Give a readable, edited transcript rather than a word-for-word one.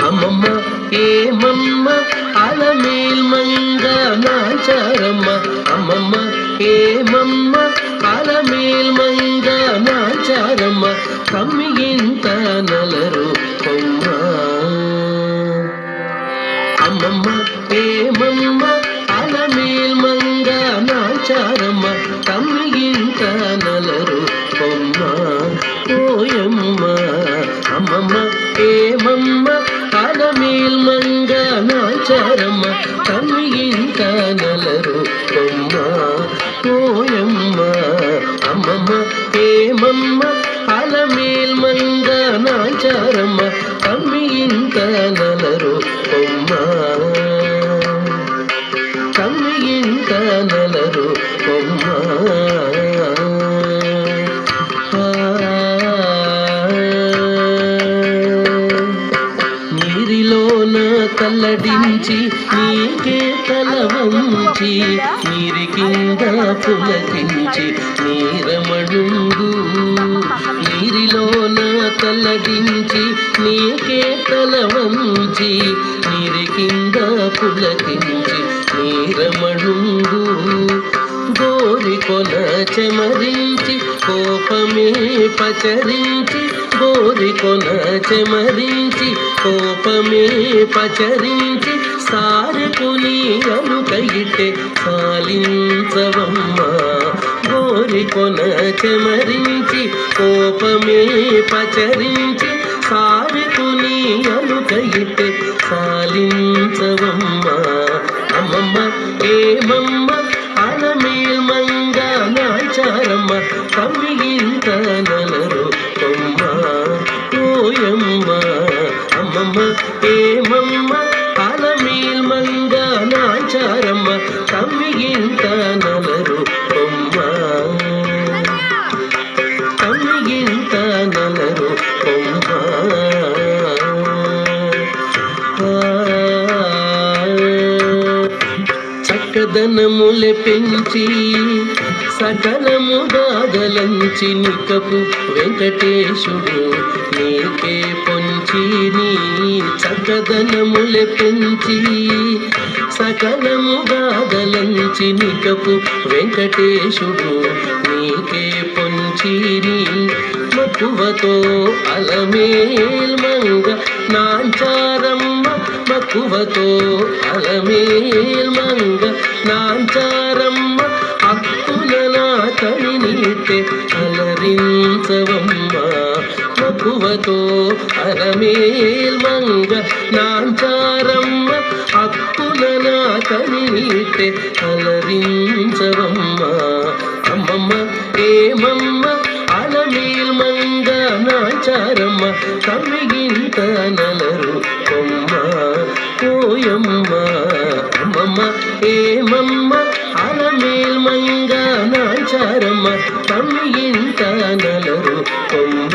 అమ్మమ్మ ఏమమ్మ అలమేల్ మంగ నాచారమ్మ అమ్మమ్మ ఏమమ్మ అలమేల్ మంగ నాచారమ్మ కమ్మిగింత నలరు కొమ్మ అమ్మమ్మ ఏమమ్మ అలమేల్ మంగ నాచారమ్మ కమ్మిగింత నలరు కొమ్మ ఓయమ్మ అమ్మమ్మ ఏమమ్మ అలమేల్ మంగ నాచారమ్మ కమ్మిగింత నలరు కొమ్మ ఓయమ్మ అమ్మమ్మ ఏమమ్మ అలమేల్ మంగ నాచారమ్మ కమ్మిగింత నలరు కొమ్మ కమ్మిగింత నలరు కొమ్మ నీరిలోన కల్లడించి నీకే తల వంచి నీరి కింద పులకించి నీరమణుండు నీరిలోన కల్లడించి నీకే తల వంచి నీరి కింద పులకించి నీరమణుండు గోరికొన చెమరించి కోపమే పచరించి గోరికొన చెమరించి కోపమే పచరించి సారెకుని అనుకయితే సాలించవమ్మ గోరికొన చెమరించి కోపమే పచరించి సారెకుని అనుకయితే సాలించవమ్మ అమ్మమ్మ ఏమమ్మ అలమేల్ మంగ నాచారమ్మ కమ్మిగింత నలరు కొమ్మ ఓయమ్మ అమ్మమ్మ ఏమమ్మ అలమేల్ మంగ నాచారమ్మ కమ్మిగింత నలరు కొమ్మ కమ్మిగింత నలరు కొమ్మ చక్కదనములె పెంచి సకలము దాదలంచి నికపు వెంకటేశుడు నీకే పొంచి నీ చక్కదనములె పెంచి సకలము దాదలంచి నికపు వెంకటేశుడు నీకే పొంచి నీ మక్కువతో అలమేల్ మంగ నాంచారమ్మ మక్కువతో అలమేల్ మంగ నాంచారమ్మ అక్కున నాతని నీటే అలరించవమ్మ మక్కువతో అలమేల్ మంగ నాంచారమ్మ అక్కున నాతని నీటే అలరించవమ్మ అమ్మమ్మ ఏమమ్మ అలమేల్ మంగ నాచారమ్మ కమ్మిగింత నలరు కొమ్మ ఓయమ్మ అమ్మమ్మ ఏమమ్మ అలమేల్ మంగ నాచారమ్మ కమ్మిగింత నలరు కొమ్మ